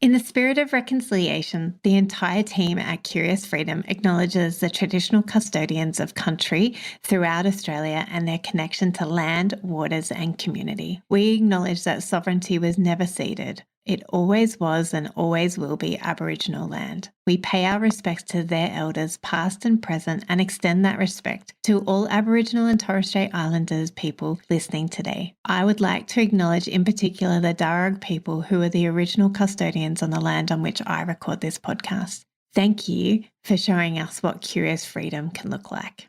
In the spirit of reconciliation, the entire team at Curious Freedom acknowledges the traditional custodians of country throughout Australia and their connection to land, waters, and community. We acknowledge that sovereignty was never ceded. It always was and always will be Aboriginal land. We pay our respects to their elders, past and present, and extend that respect to all Aboriginal and Torres Strait Islanders people listening today. I would like to acknowledge in particular the Darug people who are the original custodians on the land on which I record this podcast. Thank you for showing us what Curious Freedom can look like.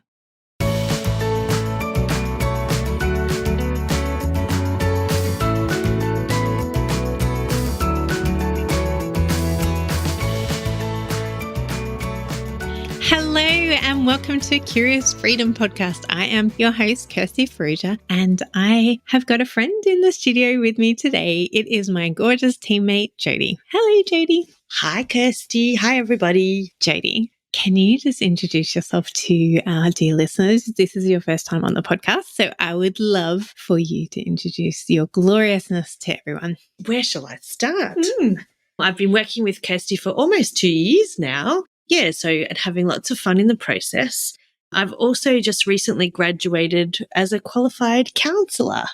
Hello and welcome to Curious Freedom Podcast. I am your host, Kirsty and I have got a friend in the studio with me today. It is my gorgeous teammate, Jodie. Hello, Jodie. Hi, Kirsty. Hi, everybody. Jodie, can you just introduce yourself to our dear listeners? This is your first time on the podcast, so I would love for you to introduce your gloriousness to everyone. Where shall I start? I've been working with Kirsty for almost 2 years now. Yeah, so and having lots of fun in the process. I've also just recently graduated as a qualified counsellor.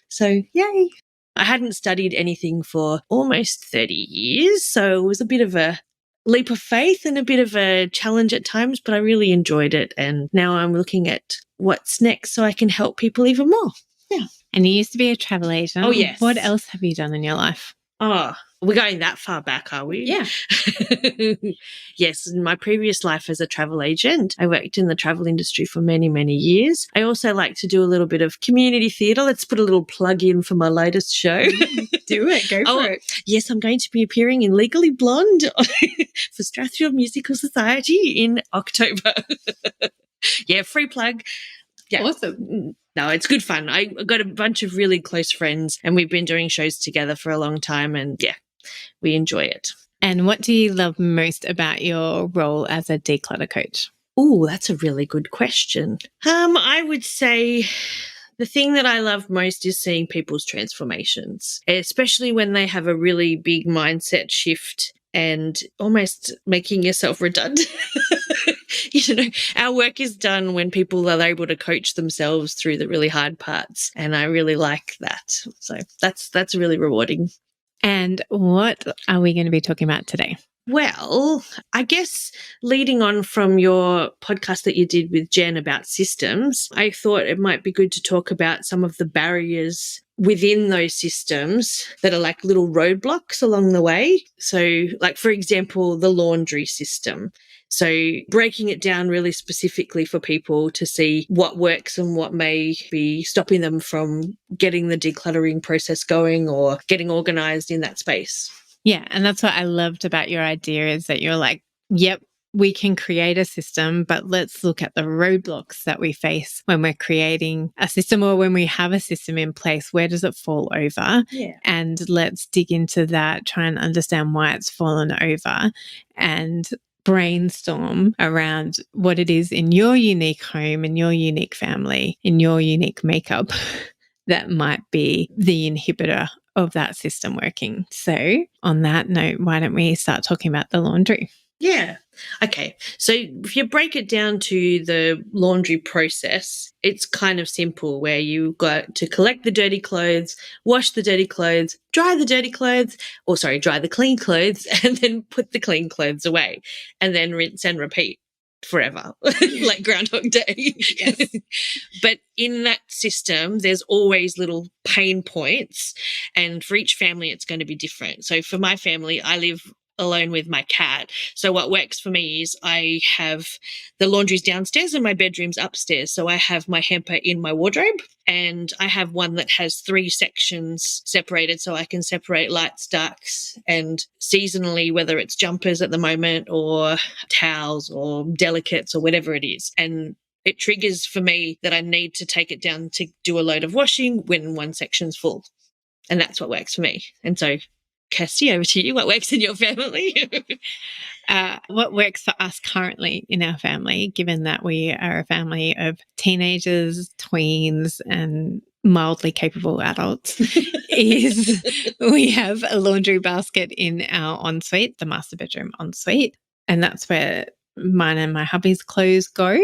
So, yay. I hadn't studied anything for almost 30 years, so it was a bit of a leap of faith and a bit of a challenge at times, but I really enjoyed it. And now I'm looking at what's next so I can help people even more. Yeah. And you used to be a travel agent. Oh, yes. What else have you done in your life? Oh, we're going that far back, are we? Yeah. Yes, in my previous life as a travel agent, I worked in the travel industry for many, many years. I also like to do a little bit of community theatre. Let's put a little plug in for my latest show. Do it. Go for it. Yes, I'm going to be appearing in Legally Blonde for Strathfield Musical Society in October. Yeah, free plug. Yeah. Awesome. No, it's good fun. I got a bunch of really close friends and we've been doing shows together for a long time and yeah, we enjoy it. And what do you love most about your role as a declutter coach? Oh, that's a really good question. I would say the thing that I love most is seeing people's transformations, especially when they have a really big mindset shift and almost making yourself redundant. You know, our work is done when people are able to coach themselves through the really hard parts. And I really like that. So that's really rewarding. And what are we going to be talking about today? Well, I guess leading on from your podcast that you did with Jen about systems, I thought it might be good to talk about some of the barriers within those systems that are like little roadblocks along the way. So like, for example, the laundry system. So breaking it down really specifically for people to see what works and what may be stopping them from getting the decluttering process going or getting organized in that space. Yeah, and that's what I loved about your idea is that you're like, yep, we can create a system, but let's look at the roadblocks that we face when we're creating a system or when we have a system in place. Where does it fall over? Yeah. And let's dig into that, try and understand why it's fallen over and brainstorm around what it is in your unique home, in your unique family, in your unique makeup that might be the inhibitor of that system working. So on that note, why don't we start talking about the laundry? Yeah. Okay. So if you break it down to the laundry process, it's kind of simple where you've got to collect the dirty clothes, wash the dirty clothes, dry the dirty clothes, dry the clean clothes, and then put the clean clothes away and then rinse and repeat forever, like Groundhog Day. Yes. But in that system, there's always little pain points. And for each family, it's going to be different. So for my family, I live alone with my cat. So what works for me is I have the laundry's downstairs and my bedroom's upstairs. So I have my hamper in my wardrobe and I have one that has 3 sections separated so I can separate lights, darks, and seasonally, whether it's jumpers at the moment or towels or delicates or whatever it is. And it triggers for me that I need to take it down to do a load of washing when one section's full. And that's what works for me. And so Kirsty, over to you. What works in your family? What works for us currently in our family, given that we are a family of teenagers, tweens, and mildly capable adults is we have a laundry basket in our ensuite, the master bedroom ensuite, and that's where mine and my hubby's clothes go.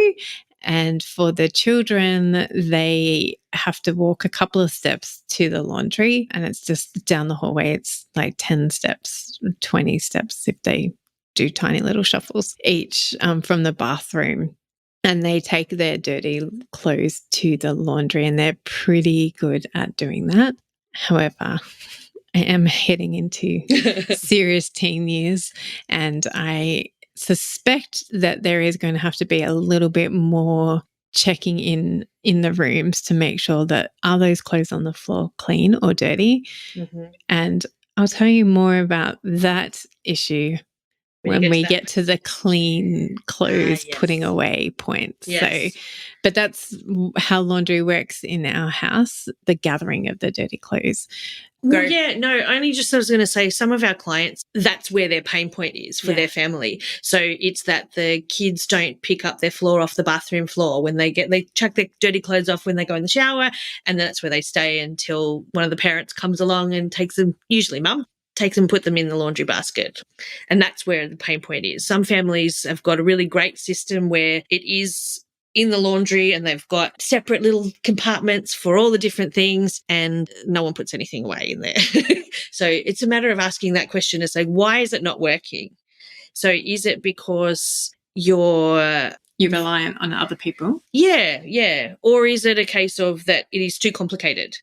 And for the children, they have to walk a couple of steps to the laundry, and it's just down the hallway. It's like 10 steps, 20 steps if they do tiny little shuffles each from the bathroom. And they take their dirty clothes to the laundry, and they're pretty good at doing that. However, I am heading into serious teen years, and I suspect that there is going to have to be a little bit more checking in the rooms to make sure that are those clothes on the floor clean or dirty. Mm-hmm. And I'll tell you more about that issue when we get to the clean clothes putting away points. Yes. So, but that's how laundry works in our house, the gathering of the dirty clothes. Well, yeah, no, only just I was going to say some of our clients, that's where their pain point is for their family. So it's that the kids don't pick up their floor off the bathroom floor when they chuck their dirty clothes off when they go in the shower, and that's where they stay until one of the parents comes along and takes them, usually mum, takes them, put them in the laundry basket. And that's where the pain point is. Some families have got a really great system where it is in the laundry and they've got separate little compartments for all the different things and no one puts anything away in there. So it's a matter of asking that question to say, why is it not working? So is it because you're reliant on other people? Yeah. Or is it a case of that it is too complicated?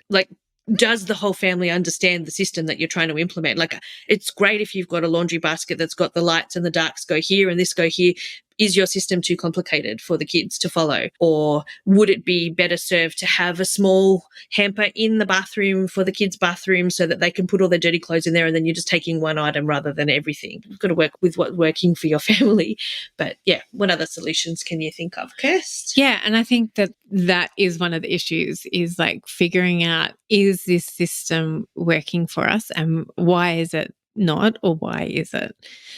Like, does the whole family understand the system that you're trying to implement? Like, it's great if you've got a laundry basket that's got the lights and the darks go here and this go here. Is your system too complicated for the kids to follow? Or would it be better served to have a small hamper in the bathroom for the kids' bathroom so that they can put all their dirty clothes in there and then you're just taking one item rather than everything? You've got to work with what's working for your family. But yeah, what other solutions can you think of, Kirst? Yeah, and I think that is one of the issues, is like figuring out, is this system working for us and why is it not, or why is it?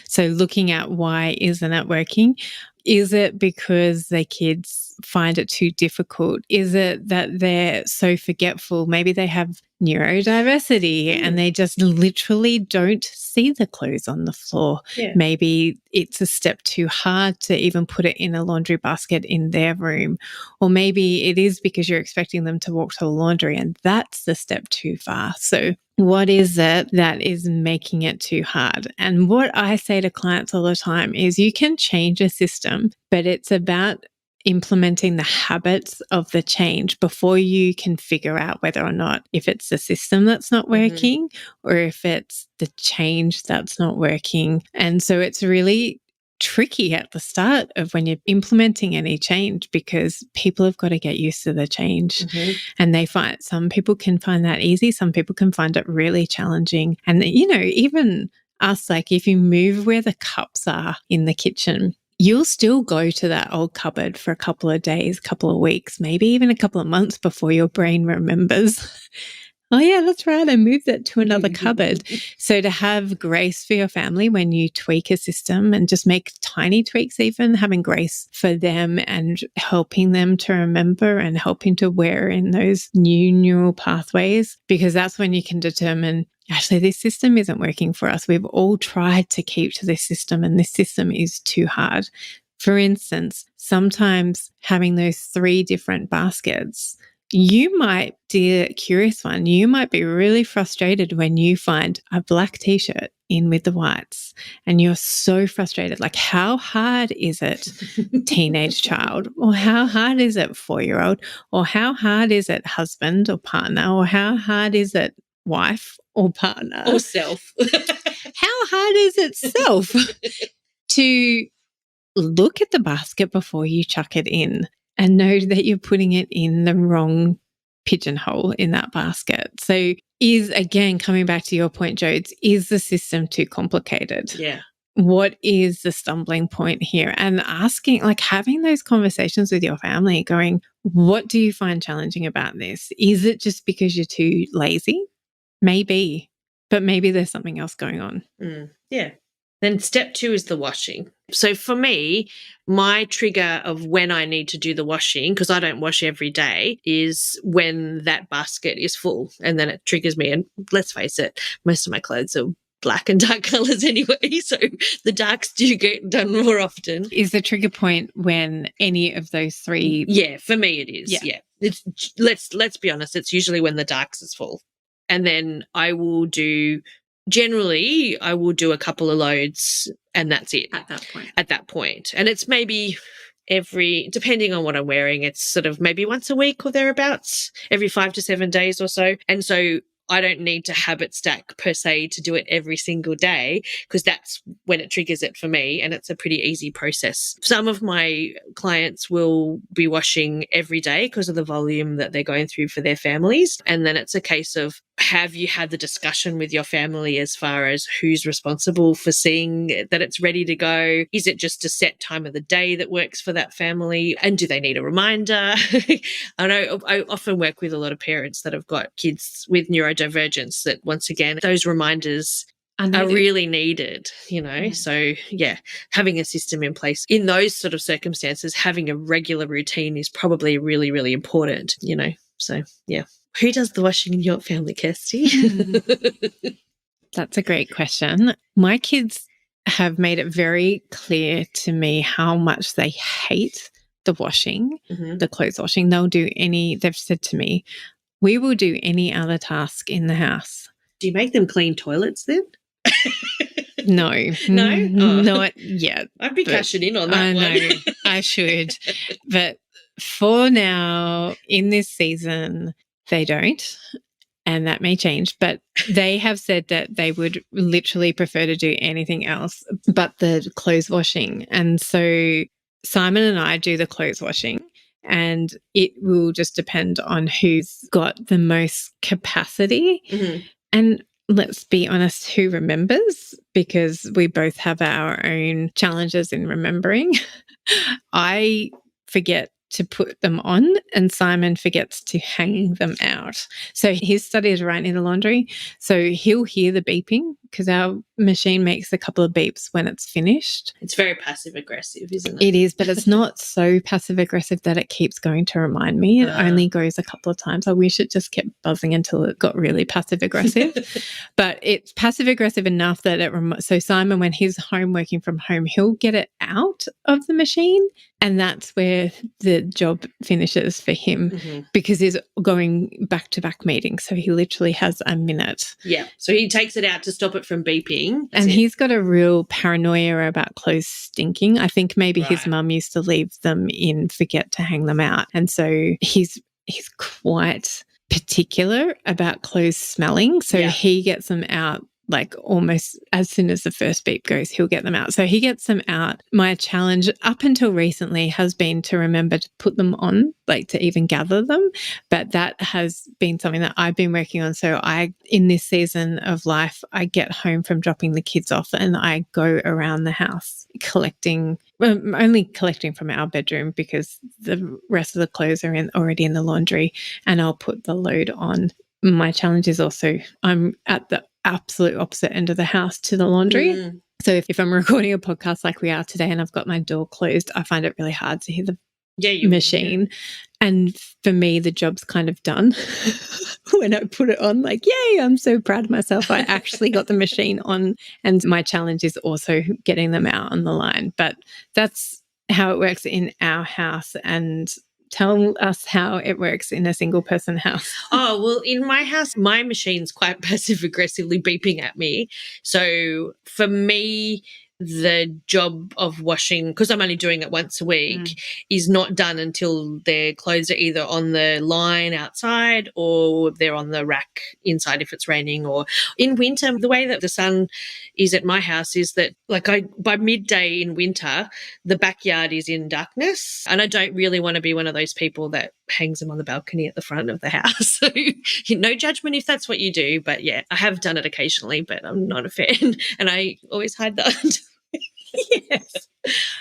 So looking at why isn't it working. Is it because the kids find it too difficult? Is it that they're so forgetful? Maybe they have neurodiversity and they just literally don't see the clothes on the floor. Yeah. Maybe it's a step too hard to even put it in a laundry basket in their room. Or maybe it is because you're expecting them to walk to the laundry and that's the step too far. So what is it that is making it too hard? And what I say to clients all the time is you can change a system, but it's about implementing the habits of the change before you can figure out whether or not if it's the system that's not working or if it's the change that's not working. And so it's really tricky at the start of when you're implementing any change because people have got to get used to the change. And they find some people can find that easy, some people can find it really challenging. And you know, even us, like if you move where the cups are in the kitchen, you'll still go to that old cupboard for a couple of days, couple of weeks, maybe even a couple of months before your brain remembers, oh yeah, that's right, I moved it to another cupboard. So to have grace for your family when you tweak a system and just make tiny tweaks, even having grace for them and helping them to remember and helping to wear in those new neural pathways, because that's when you can determine, actually, this system isn't working for us. We've all tried to keep to this system and this system is too hard. For instance, sometimes having those 3 different baskets, you might, dear curious one, you might be really frustrated when you find a black t-shirt in with the whites and you're so frustrated. Like, how hard is it, teenage child? Or how hard is it, 4-year-old? Or how hard is it, husband or partner? Or how hard is it, wife or partner? Or self. How hard is it, self? To look at the basket before you chuck it in and know that you're putting it in the wrong pigeonhole in that basket. So is, again, coming back to your point, Jodes, is the system too complicated? Yeah. What is the stumbling point here? And asking, like having those conversations with your family going, what do you find challenging about this? Is it just because you're too lazy? Maybe, but maybe there's something else going on. Yeah. Then step 2 is the washing. So for me, my trigger of when I need to do the washing, because I don't wash every day, is when that basket is full, and then it triggers me. And let's face it, most of my clothes are black and dark colors anyway, so the darks do get done more often. Is the trigger point when any of those three? Yeah, for me it is. Yeah. It's let's be honest, it's usually when the darks is full. And then I will do a couple of loads and that's it. At that point. And it's maybe depending on what I'm wearing, it's sort of maybe once a week or thereabouts, every 5 to 7 days or so. And so I don't need to habit stack per se to do it every single day, because that's when it triggers it for me, and it's a pretty easy process. Some of my clients will be washing every day because of the volume that they're going through for their families. And then it's a case of, have you had the discussion with your family as far as who's responsible for seeing that it's ready to go? Is it just a set time of the day that works for that family? And do they need a reminder? I know I often work with a lot of parents that have got kids with neurodivergence, that once again, those reminders are really needed, So yeah, having a system in place in those sort of circumstances, having a regular routine is probably really, really important, So yeah. Who does the washing in your family, Kirsty? That's a great question. My kids have made it very clear to me how much they hate the washing, the clothes washing. They've said to me, we will do any other task in the house. Do you make them clean toilets then? No. No? Oh. Not yet. I'd be cashing in on that I one. know, I should. But for now, in this season, they don't, and that may change, but they have said that they would literally prefer to do anything else but the clothes washing. And so Simon and I do the clothes washing, and it will just depend on who's got the most capacity. And let's be honest, who remembers, because we both have our own challenges in remembering. I forget to put them on, and Simon forgets to hang them out. So his study is right in the laundry. So he'll hear the beeping, because our machine makes a couple of beeps when it's finished. It's very passive aggressive, isn't it? It is, but it's not so passive aggressive that it keeps going to remind me. It only goes a couple of times. I wish it just kept buzzing until it got really passive aggressive. But it's passive aggressive enough that so Simon, when he's home working from home, he'll get it out of the machine, and that's where the job finishes for him, because he's going back-to-back meetings. So he literally has a minute. Yeah. So he takes it out to stop it from beeping. And he's got a real paranoia about clothes stinking. I think maybe his mum used to leave them in, forget to hang them out. And so he's quite particular about clothes smelling. So he gets them out like almost as soon as the first beep goes, he'll get them out. So he gets them out. My challenge up until recently has been to remember to put them on, like to even gather them. But that has been something that I've been working on. So in this season of life, I get home from dropping the kids off and I go around the house only collecting from our bedroom, because the rest of the clothes are already in the laundry, and I'll put the load on. My challenge is also I'm at the absolute opposite end of the house to the laundry. So if I'm recording a podcast like we are today and I've got my door closed, I find it really hard to hear the machine. And for me, the job's kind of done when I put it on. Like, yay, I'm so proud of myself. I actually got the machine on. And my challenge is also getting them out on the line. But that's how it works in our house. And tell us how it works in a single person house. Oh, well, in my house, my machine's quite passive aggressively beeping at me. So for me, the job of washing, because I'm only doing it once a week, is not done until their clothes are either on the line outside or they're on the rack inside if it's raining. Or in winter, the way that the sun is at my house is that by midday in winter, the backyard is in darkness, and I don't really want to be one of those people that hangs them on the balcony at the front of the house. So no judgment if that's what you do, but yeah, I have done it occasionally, but I'm not a fan, and I always hide that. Yes.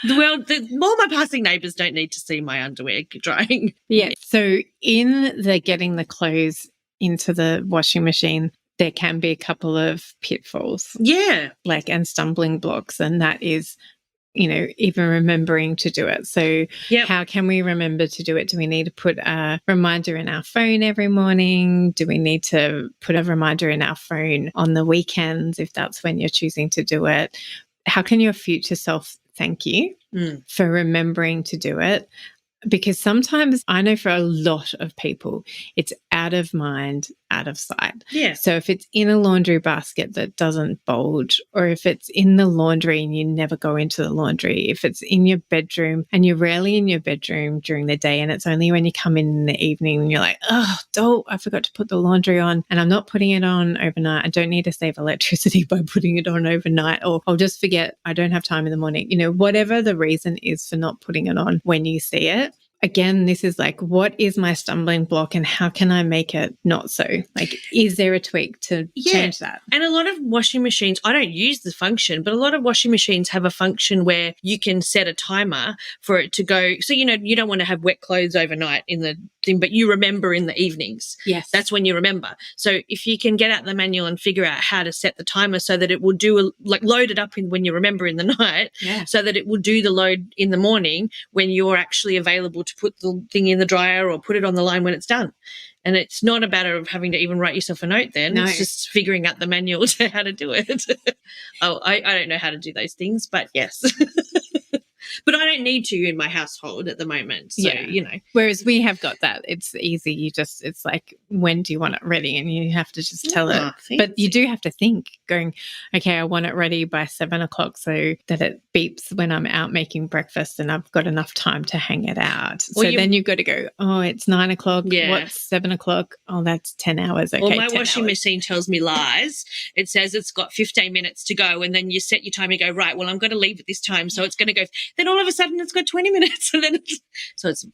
Well, more my passing neighbours don't need to see my underwear drying. Yeah. So in the getting the clothes into the washing machine, there can be a couple of pitfalls, Yeah. and stumbling blocks, and that is, even remembering to do it. So Yep. how can we remember to do it? Do we need to put a reminder in our phone every morning? Do we need to put a reminder in our phone on the weekends if that's when you're choosing to do it? How can your future self thank you for remembering to do it? Because sometimes I know for a lot of people, it's out of mind, out of sight. Yeah. So if it's in a laundry basket that doesn't bulge, or if it's in the laundry and you never go into the laundry, if it's in your bedroom and you're rarely in your bedroom during the day and it's only when you come in the evening and you're like, oh, I forgot to put the laundry on and I'm not putting it on overnight. I don't need to save electricity by putting it on overnight, or I'll just forget, I don't have time in the morning. Whatever the reason is for not putting it on when you see it. Again, this is what is my stumbling block and how can I make it not so? Is there a tweak to change that? And a lot of washing machines, I don't use the function, but a lot of washing machines have a function where you can set a timer for it to go. So, you don't want to have wet clothes overnight in the thing, but you remember in the evenings. Yes. That's when you remember. So if you can get out the manual and figure out how to set the timer so that it will do load it up when you remember in the night, so that it will do the load in the morning when you're actually available to put the thing in the dryer or put it on the line when it's done. And it's not a matter of having to even write yourself a note then. No. It's just figuring out the manual to how to do it. I don't know how to do those things, but yes. But I don't need to in my household at the moment. So, Whereas we have got that. It's easy. It's when do you want it ready? And you have to just tell it. Fancy. But you do have to think going, okay, I want it ready by 7:00 so that it beeps when I'm out making breakfast and I've got enough time to hang it out. So then you've got to go, it's 9:00. Yeah. What's 7:00? Oh, that's 10 hours. Okay, well, my washing machine tells me lies. It says it's got 15 minutes to go, and then you set your time and go, right, well, I'm going to leave at this time, so it's going to go. Then all of a sudden it's got 20 minutes, and then it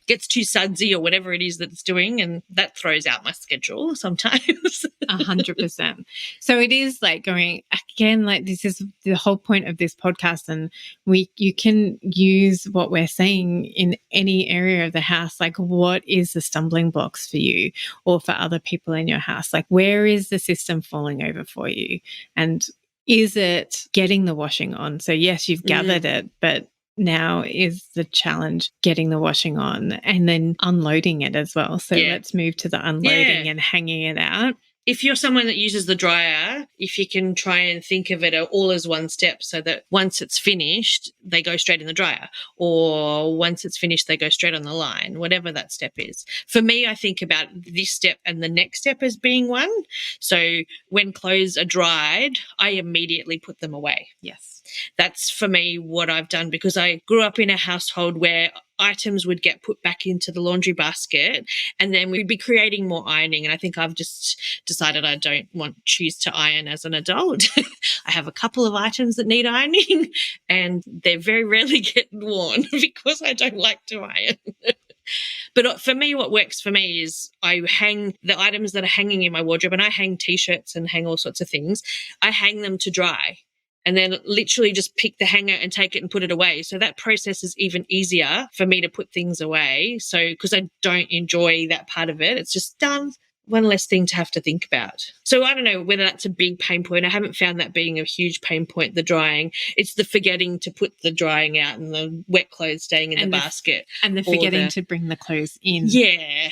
gets too sudsy or whatever it is that it's doing, and that throws out my schedule sometimes. 100%. So it is going, again, this is the whole point of this podcast, and you can use what we're saying in any area of the house. What is the stumbling blocks for you or for other people in your house? Where is the system falling over for you? And is it getting the washing on? So yes, you've gathered it, but now is the challenge getting the washing on and then unloading it as well. So let's move to the unloading and hanging it out. If you're someone that uses the dryer, if you can try and think of it all as one step, so that once it's finished, they go straight in the dryer, or once it's finished, they go straight on the line, whatever that step is. For me, I think about this step and the next step as being one. So when clothes are dried, I immediately put them away. Yes. That's for me what I've done, because I grew up in a household where items would get put back into the laundry basket and then we'd be creating more ironing. And I think I've just decided I don't choose to iron as an adult. I have a couple of items that need ironing and they very rarely get worn because I don't like to iron. But for me, what works for me is I hang the items that are hanging in my wardrobe, and I hang T-shirts and hang all sorts of things. I hang them to dry. And then literally just pick the hanger and take it and put it away. So that process is even easier for me to put things away. So because I don't enjoy that part of it, it's just done. One less thing to have to think about. So I don't know whether that's a big pain point. I haven't found that being a huge pain point, the drying. It's the forgetting to put the drying out and the wet clothes staying in the basket. And the forgetting to bring the clothes in. Yeah,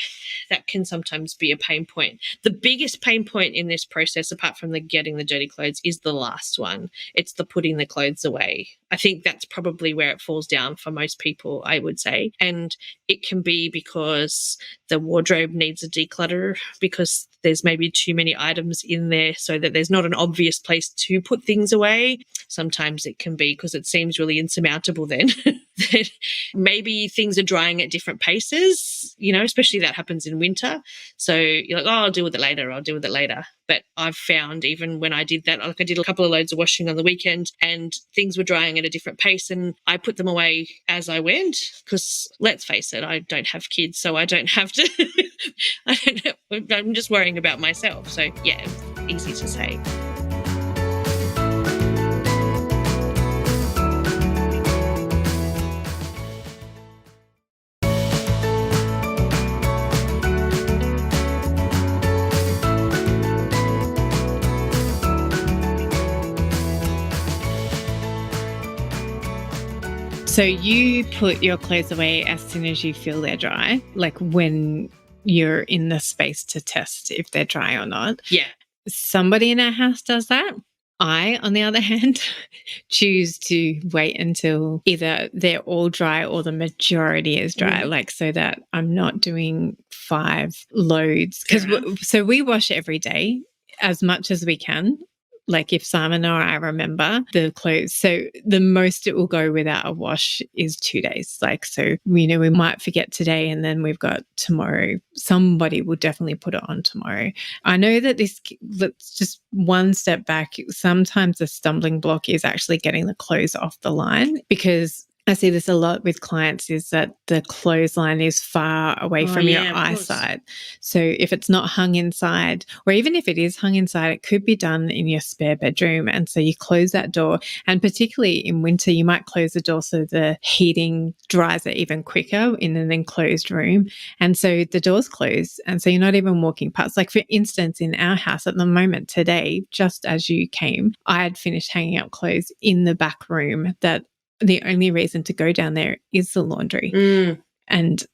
that can sometimes be a pain point. The biggest pain point in this process, apart from the getting the dirty clothes, is the last one. It's the putting the clothes away. I think that's probably where it falls down for most people, I would say. And it can be because the wardrobe needs a declutter, because there's maybe too many items in there so that there's not an obvious place to put things away. Sometimes it can be because it seems really insurmountable then. That maybe things are drying at different paces, especially that happens in winter. So you're like, I'll deal with it later. But I've found even when I did that, I did a couple of loads of washing on the weekend and things were drying at a different pace, and I put them away as I went because, let's face it, I don't have kids, so I don't have to. I'm just worrying about myself. So, yeah, easy to say. So you put your clothes away as soon as you feel they're dry, like when you're in the space to test if they're dry or not. Yeah. Somebody in our house does that. I, on the other hand, choose to wait until either they're all dry or the majority is dry, like so that I'm not doing 5 loads. So we wash every day as much as we can. Like if Simon or I remember the clothes. So the most it will go without a wash is 2 days. Like, so, we might forget today and then we've got tomorrow. Somebody will definitely put it on tomorrow. I know that let's just one step back. Sometimes a stumbling block is actually getting the clothes off the line, because I see this a lot with clients, is that the clothesline is far away from your eyesight. So if it's not hung inside, or even if it is hung inside, it could be done in your spare bedroom. And so you close that door. And particularly in winter, you might close the door so the heating dries it even quicker in an enclosed room. And so the door's closed. And so you're not even walking past. Like, for instance, in our house at the moment today, just as you came, I had finished hanging up clothes in the back room that the only reason to go down there is the laundry. And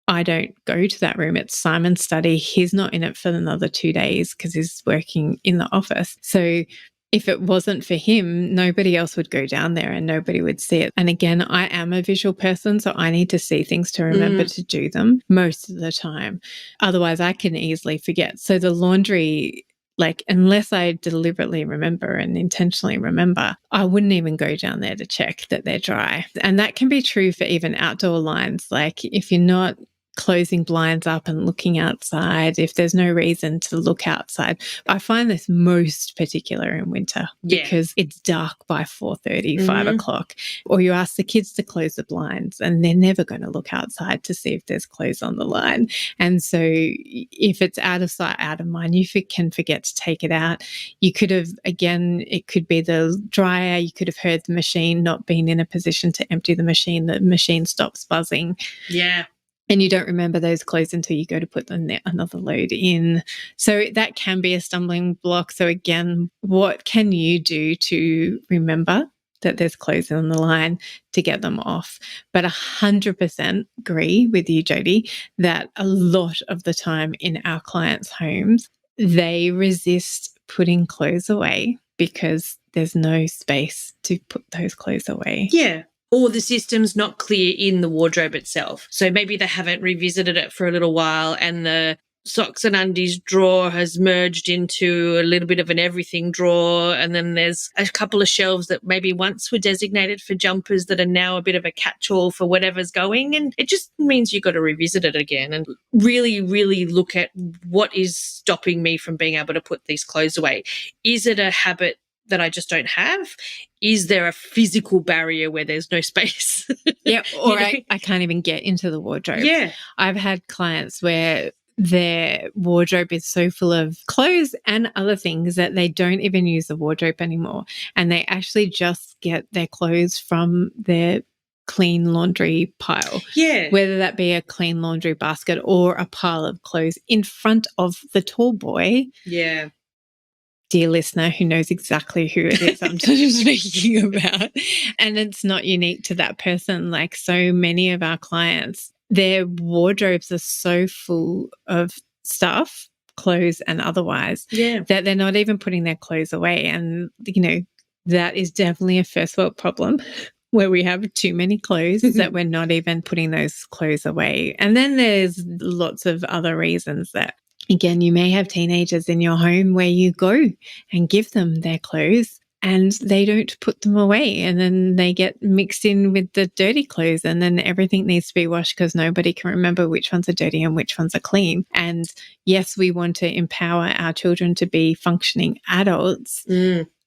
I don't go to that room. It's Simon's study. He's not in it for another 2 days because he's working in the office. So if it wasn't for him, nobody else would go down there and nobody would see it. And again, I am a visual person, so I need to see things to remember to do them most of the time. Otherwise, I can easily forget. So the laundry, like, unless I deliberately remember and intentionally remember, I wouldn't even go down there to check that they're dry. And that can be true for even outdoor lines. Like, if you're not closing blinds up and looking outside, if there's no reason to look outside. I find this most particular in winter because it's dark by 4:30, 5 o'clock. Or you ask the kids to close the blinds and they're never going to look outside to see if there's clothes on the line. And so if it's out of sight, out of mind, you can forget to take it out. You could have, again, it could be the dryer. You could have heard the machine not being in a position to empty the machine. The machine stops buzzing. Yeah. And you don't remember those clothes until you go to put another load in. So that can be a stumbling block. So again, what can you do to remember that there's clothes on the line to get them off? But 100% agree with you, Jodie, that a lot of the time in our clients' homes, they resist putting clothes away because there's no space to put those clothes away. Yeah. Or the system's not clear in the wardrobe itself. So maybe they haven't revisited it for a little while and the socks and undies drawer has merged into a little bit of an everything drawer. And then there's a couple of shelves that maybe once were designated for jumpers that are now a bit of a catch-all for whatever's going. And it just means you've got to revisit it again and really, really look at what is stopping me from being able to put these clothes away. Is it a habit that I just don't have? Is there a physical barrier where there's no space? Yeah, or I can't even get into the wardrobe. Yeah. I've had clients where their wardrobe is so full of clothes and other things that they don't even use the wardrobe anymore. And they actually just get their clothes from their clean laundry pile. Yeah. Whether that be a clean laundry basket or a pile of clothes in front of the tall boy. Yeah. Dear listener who knows exactly who it is I'm speaking about. And it's not unique to that person. Like, so many of our clients, their wardrobes are so full of stuff, clothes and otherwise, that they're not even putting their clothes away. And, that is definitely a first world problem where we have too many clothes that we're not even putting those clothes away. And then there's lots of other reasons that, again, you may have teenagers in your home where you go and give them their clothes and they don't put them away, and then they get mixed in with the dirty clothes, and then everything needs to be washed because nobody can remember which ones are dirty and which ones are clean. And yes, we want to empower our children to be functioning adults.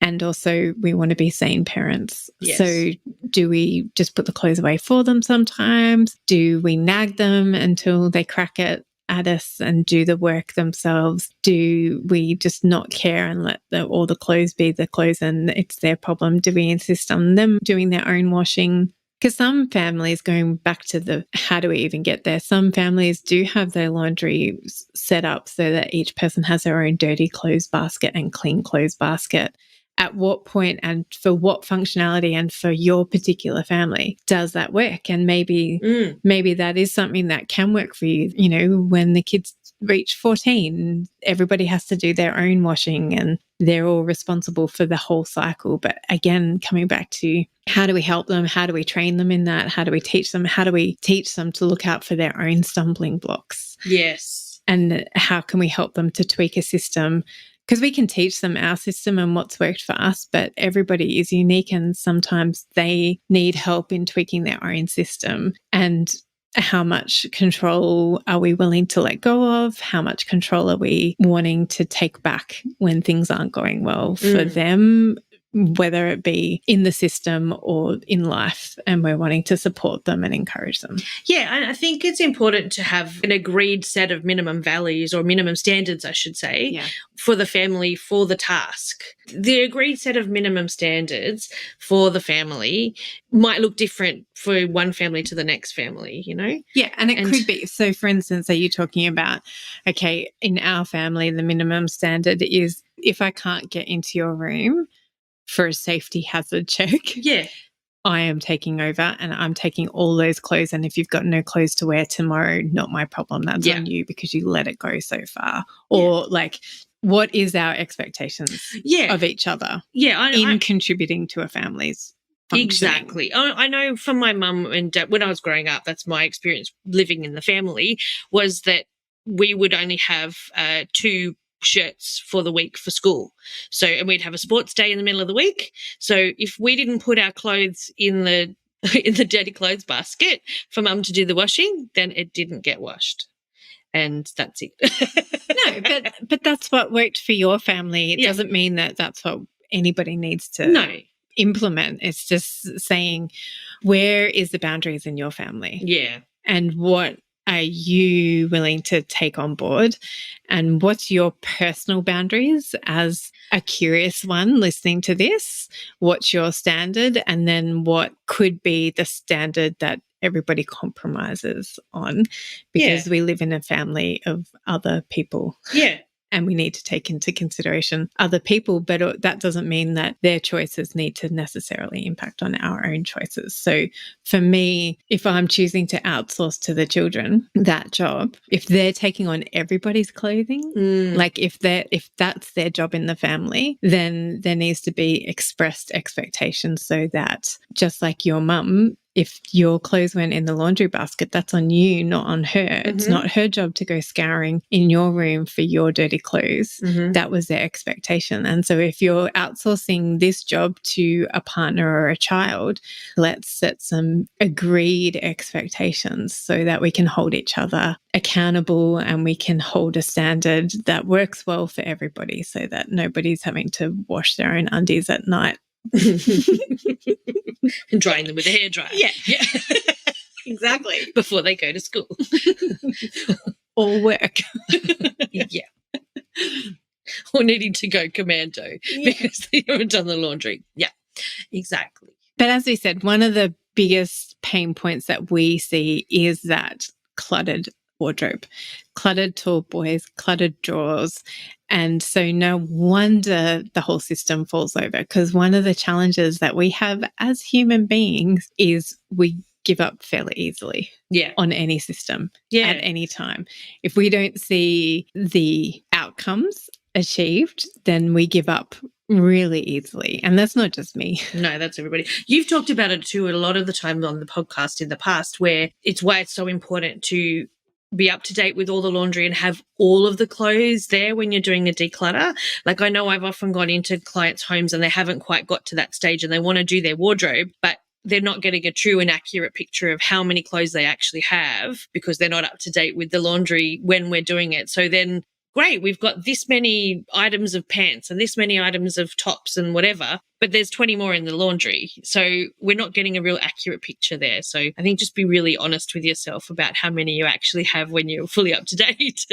And also we want to be sane parents. Yes. So do we just put the clothes away for them sometimes? Do we nag them until they crack it at us and do the work themselves? Do we just not care and let all the clothes be the clothes and it's their problem? Do we insist on them doing their own washing? Because some families, going back to the how do we even get there, some families do have their laundry set up so that each person has their own dirty clothes basket and clean clothes basket. at what point and for what functionality and for your particular family does that work? And maybe that is something that can work for you. You know, when the kids reach 14, everybody has to do their own washing and they're all responsible for the whole cycle. But again, coming back to how do we help them? How do we train them in that? How do we teach them? How do we teach them to look out for their own stumbling blocks? Yes. And how can we help them to tweak a system? Because we can teach them our system and what's worked for us, but everybody is unique and sometimes they need help in tweaking their own system. And how much control are we willing to let go of? How much control are we wanting to take back when things aren't going well for them, whether it be in the system or in life, and we're wanting to support them and encourage them. Yeah, and I think it's important to have an agreed set of minimum values or minimum standards, I should say, for the family, for the task. The agreed set of minimum standards for the family might look different for one family to the next family, you know? Yeah, and it could be. So, for instance, are you talking about, okay, in our family, the minimum standard is if I can't get into your room for a safety hazard check, I am taking over and I'm taking all those clothes. And if you've got no clothes to wear tomorrow, not my problem. That's on you because you let it go so far. Or like, what is our expectations of each other in contributing to a family's functioning? Exactly. I know from my mum and dad, when I was growing up, that's my experience living in the family, was that we would only have 2 shirts for the week for school. So, and we'd have a sports day in the middle of the week. So if we didn't put our clothes in the dirty clothes basket for mum to do the washing, then it didn't get washed. And that's it. No, but that's what worked for your family. It doesn't mean that that's what anybody needs to implement. It's just saying, where is the boundaries in your family? Yeah. And what are you willing to take on board? And what's your personal boundaries as a curious one listening to this? What's your standard? And then what could be the standard that everybody compromises on? Because we live in a family of other people. Yeah. And we need to take into consideration other people, but that doesn't mean that their choices need to necessarily impact on our own choices. So for me, if I'm choosing to outsource to the children that job, if they're taking on everybody's clothing, like if that's their job in the family, then there needs to be expressed expectations so that just like your mum, if your clothes went in the laundry basket, that's on you, not on her. It's not her job to go scouring in your room for your dirty clothes. That was their expectation. And so if you're outsourcing this job to a partner or a child, let's set some agreed expectations so that we can hold each other accountable and we can hold a standard that works well for everybody so that nobody's having to wash their own undies at night. And drying them with a hairdryer. Yeah. Exactly. Before they go to school. Or work. Yeah. Or needing to go commando because they haven't done the laundry. Yeah, exactly. But as we said, one of the biggest pain points that we see is that cluttered wardrobe, cluttered tall boys, cluttered drawers. And so no wonder the whole system falls over, because one of the challenges that we have as human beings is we give up fairly easily on any system at any time. If we don't see the outcomes achieved, then we give up really easily. And that's not just me. No, that's everybody. You've talked about it too a lot of the time on the podcast in the past, where it's why it's so important to be up to date with all the laundry and have all of the clothes there when you're doing a declutter. Like, I know I've often gone into clients' homes and they haven't quite got to that stage and they want to do their wardrobe, but they're not getting a true and accurate picture of how many clothes they actually have because they're not up to date with the laundry when we're doing it. So then, great, we've got this many items of pants and this many items of tops and whatever, but there's 20 more in the laundry. So we're not getting a real accurate picture there. So I think just be really honest with yourself about how many you actually have when you're fully up to date.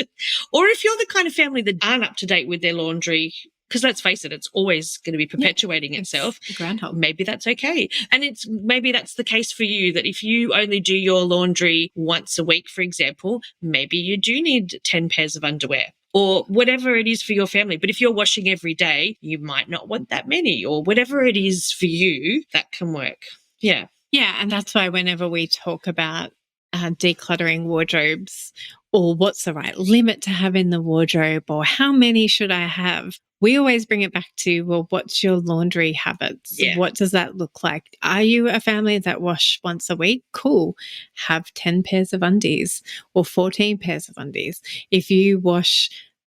Or if you're the kind of family that aren't up to date with their laundry, because let's face it, it's always going to be perpetuating itself. Groundhog. Maybe that's okay. And maybe that's the case for you, that if you only do your laundry once a week, for example, maybe you do need 10 pairs of underwear. or whatever it is for your family. But if you're washing every day, you might not want that many, or whatever it is for you, that can work. Yeah. Yeah. And that's why whenever we talk about decluttering wardrobes, or what's the right limit to have in the wardrobe, or how many should I have, we always bring it back to, well, what's your laundry habits? Yeah. What does that look like? Are you a family that wash once a week? Cool. Have 10 pairs of undies or 14 pairs of undies. If you wash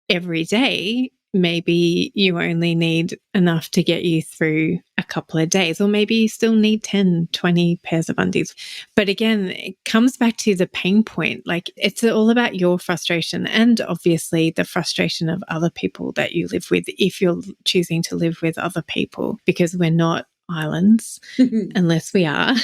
every day, maybe you only need enough to get you through a couple of days, or maybe you still need 10, 20 pairs of undies. But again, it comes back to the pain point. Like, it's all about your frustration and obviously the frustration of other people that you live with, if you're choosing to live with other people, because we're not islands unless we are.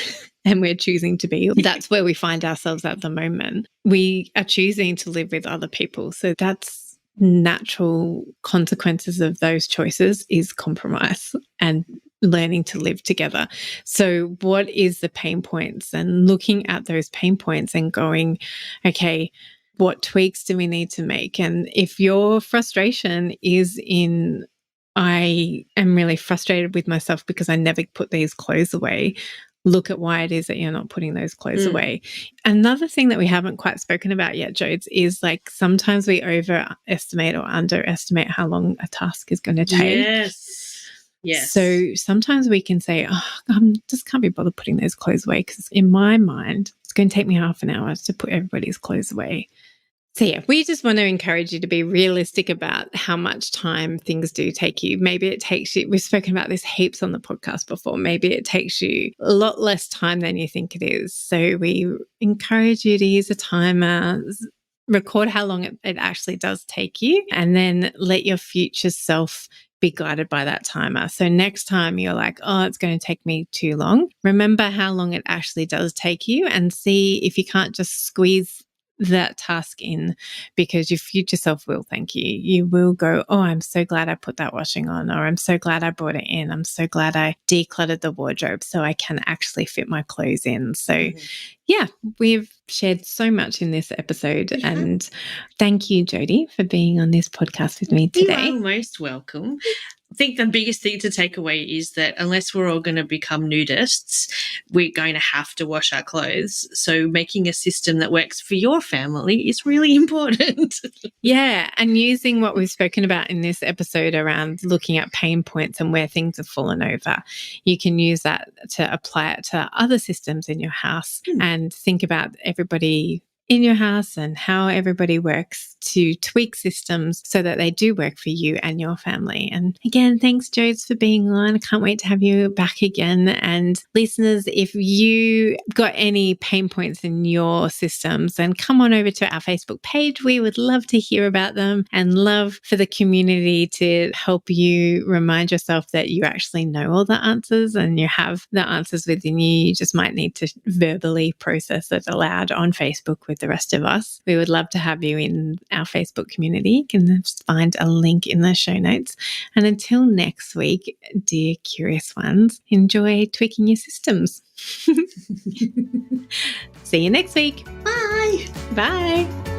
And we're choosing to be. That's where we find ourselves at the moment. We are choosing to live with other people. So that's natural consequences of those choices is compromise and learning to live together. So what is the pain points, and looking at those pain points and going, okay, what tweaks do we need to make? And if your frustration is in, I am really frustrated with myself because I never put these clothes away, look at why it is that you're not putting those clothes away. Another thing that we haven't quite spoken about yet, Jodes, is like sometimes we overestimate or underestimate how long a task is going to take. Yes. So sometimes we can say, oh, I just can't be bothered putting those clothes away because in my mind, it's going to take me half an hour to put everybody's clothes away. So yeah, we just want to encourage you to be realistic about how much time things do take you. Maybe it takes you, we've spoken about this heaps on the podcast before, maybe it takes you a lot less time than you think it is. So we encourage you to use a timer, record how long it actually does take you, and then let your future self be guided by that timer. So next time you're like, oh, it's going to take me too long, remember how long it actually does take you and see if you can't just squeeze that task in, because your future self will thank you. You will go, oh, I'm so glad I put that washing on, or I'm so glad I brought it in. I'm so glad I decluttered the wardrobe so I can actually fit my clothes in. So yeah, we've shared so much in this episode. And thank you, Jodie, for being on this podcast with me today. You are most welcome. I think the biggest thing to take away is that unless we're all going to become nudists, we're going to have to wash our clothes. So making a system that works for your family is really important. Yeah. And using what we've spoken about in this episode around looking at pain points and where things have fallen over, you can use that to apply it to other systems in your house and think about everybody in your house and how everybody works to tweak systems so that they do work for you and your family. And again, thanks, Jodes, for being on. I can't wait to have you back again. And listeners, if you got any pain points in your systems, then come on over to our Facebook page. We would love to hear about them and love for the community to help you remind yourself that you actually know all the answers and you have the answers within you. You just might need to verbally process it aloud on Facebook with the rest of us. We would love to have you in our Facebook community. You can find a link in the show notes. And until next week, dear curious ones, enjoy tweaking your systems. See you next week. Bye. Bye.